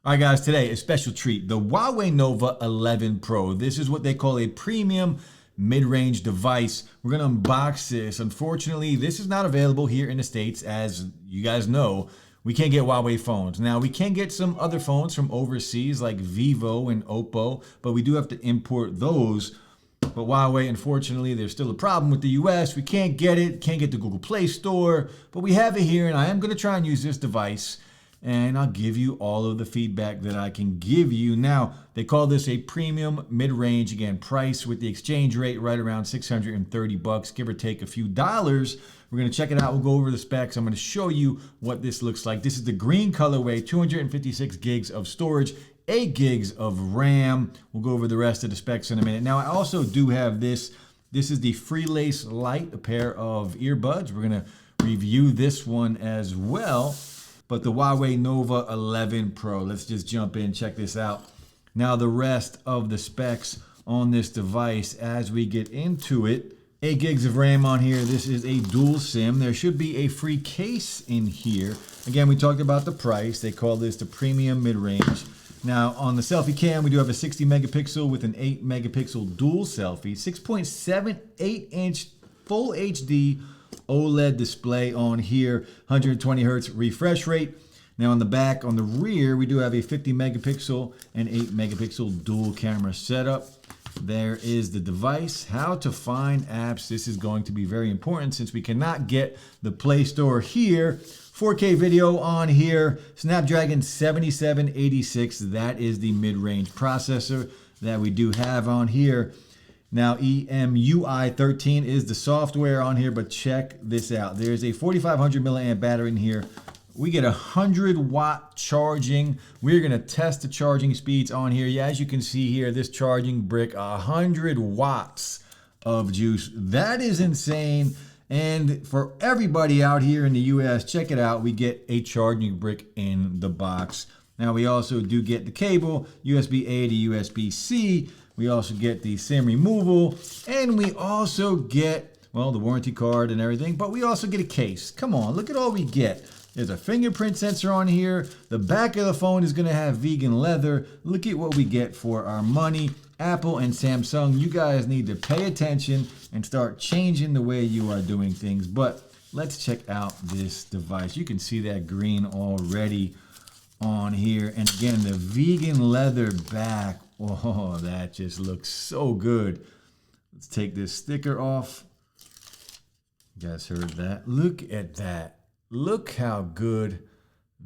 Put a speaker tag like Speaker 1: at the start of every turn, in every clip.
Speaker 1: All right, guys, today a special treat, the HUAWEI NOVA 11 Pro. This is what they call a premium mid-range device. We're gonna unbox this. Unfortunately, this is not available here in the States. As you guys know, we can't get Huawei phones. Now, we can get some other phones from overseas like Vivo and Oppo, but we do have to import those. But Huawei, unfortunately, there's still a problem with the US. We can't get it, can't get the Google Play Store, but we have it here, and I am gonna try and use this device, and I'll give you all of the feedback that I can give you. Now, they call this a premium mid-range, again, price with the exchange rate right around 630 bucks, give or take a few dollars. We're gonna check it out, we'll go over the specs. I'm gonna show you what this looks like. This is the green colorway, 256 gigs of storage, 8 gigs of RAM. We'll go over the rest of the specs in a minute. Now, I also do have this. This is the Freelace Lite, a pair of earbuds. We're gonna review this one as well. But the HUAWEI NOVA 11 Pro, let's just jump in, check this out. Now the rest of the specs on this device as we get into it. 8 gigs of RAM on here. This is a dual SIM. There should be a free case in here. Again, we talked about the price. They call this the premium mid-range. Now on the selfie cam, we do have a 60 megapixel with an 8 megapixel dual selfie, 6.78 inch full HD OLED display on here, 120 hertz refresh rate. Now on the back, on the rear, we do have a 50 megapixel and 8 megapixel dual camera setup. There is the device. How to find apps. This is going to be very important since we cannot get the Play Store here. 4K video on here, Snapdragon 7786. That is the mid-range processor that we do have on here. Now, EMUI 13 is the software on here, but check this out. There's a 4500 milliamp battery in here. We get 100-watt charging. We're gonna test the charging speeds on here. Yeah, as you can see here, this charging brick, 100 watts of juice. That is insane. And for everybody out here in the US, check it out. We get a charging brick in the box. Now, we also do get the cable, USB-A to USB-C. We also get the SIM removal, and we also get, well, the warranty card and everything, but we also get a case. Come on, look at all we get. There's a fingerprint sensor on here. The back of the phone is gonna have vegan leather. Look at what we get for our money. Apple and Samsung, you guys need to pay attention and start changing the way you are doing things. But let's check out this device. You can see that green already on here. And again, the vegan leather back. Oh, that just looks so good. Let's take this sticker off. You guys heard that? Look at that. Look how good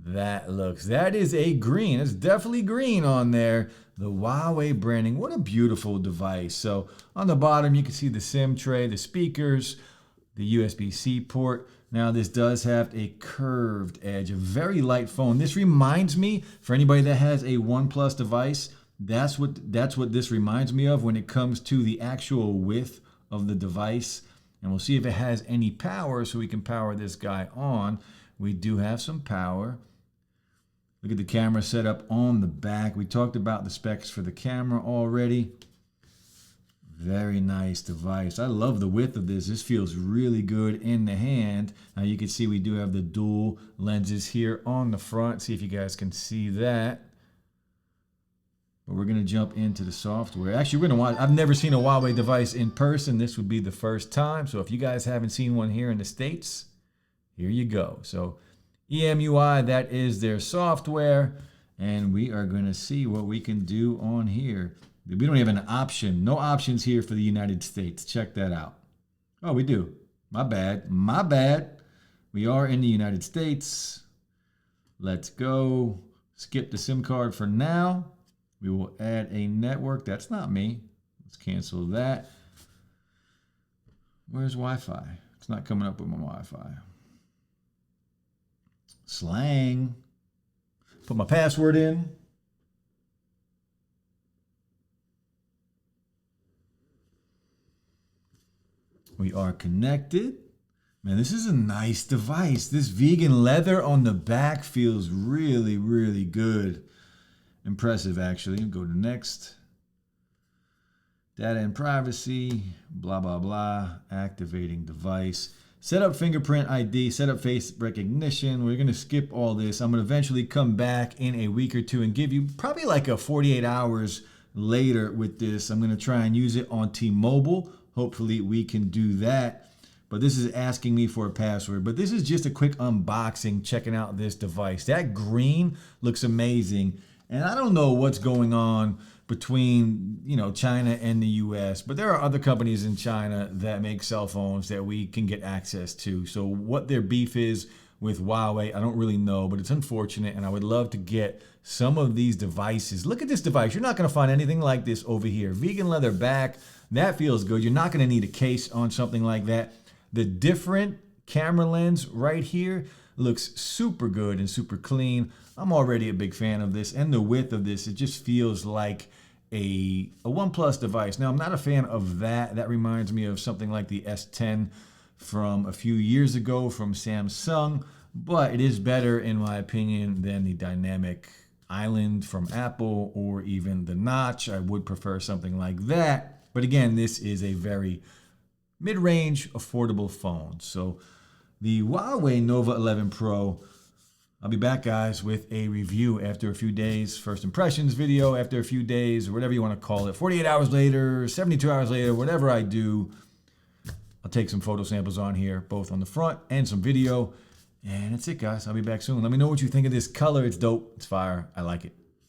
Speaker 1: that looks. That is a green. It's definitely green on there. The Huawei branding. What a beautiful device. So on the bottom, you can see the SIM tray, the speakers, the USB-C port. Now this does have a curved edge, a very light phone. This reminds me, for anybody that has a OnePlus device, that's what this reminds me of when it comes to the actual width of the device. And we'll see if it has any power so we can power this guy on. We do have some power. Look at the camera setup on the back. We talked about the specs for the camera already. Very nice device. I love the width of this. This feels really good in the hand. Now you can see we do have the dual lenses here on the front. See if you guys can see that. But we're gonna jump into the software. Actually, we're gonna watch. I've never seen a Huawei device in person. This would be the first time. So if you guys haven't seen one here in the States, here you go. So EMUI, that is their software. And we are gonna see what we can do on here. We don't have an option. No options here for the United States. Check that out. Oh, we do. My bad. My bad. We are in the United States. Let's go. Skip the SIM card for now. We will add a network. That's not me. Let's cancel that. Where's Wi-Fi? It's not coming up with my Wi-Fi. Slang. Put my password in. We are connected. Man, this is a nice device. This vegan leather on the back feels really, really good. Impressive, actually. Go to next. Data and privacy, blah, blah, blah. Activating device. Set up fingerprint ID, set up face recognition. We're gonna skip all this. I'm gonna eventually come back in a week or two and give you probably like a 48 hours later with this. I'm gonna try and use it on T-Mobile. Hopefully we can do that. But this is asking me for a password. But this is just a quick unboxing, checking out this device. That green looks amazing. And I don't know what's going on between, you know, China and the US, but there are other companies in China that make cell phones that we can get access to. So what their beef is with Huawei, I don't really know, but it's unfortunate, and I would love to get some of these devices. Look at this device. You're not going to find anything like this over here. Vegan leather back, that feels good. You're not going to need a case on something like that. The different camera lens right here looks super good and super clean. I'm already a big fan of this, and the width of this, it just feels like a OnePlus device. Now, I'm not a fan of that. That reminds me of something like the S10 from a few years ago from Samsung, but it is better, in my opinion, than the dynamic island from Apple or even the notch. I would prefer something like that. But again, this is a very mid-range, affordable phone. So the Huawei Nova 11 Pro, I'll be back, guys, with a review after a few days. First impressions video after a few days, or whatever you want to call it. 48 hours later, 72 hours later, whatever I do, I'll take some photo samples on here, both on the front and some video. And that's it, guys. I'll be back soon. Let me know what you think of this color. It's dope. It's fire. I like it.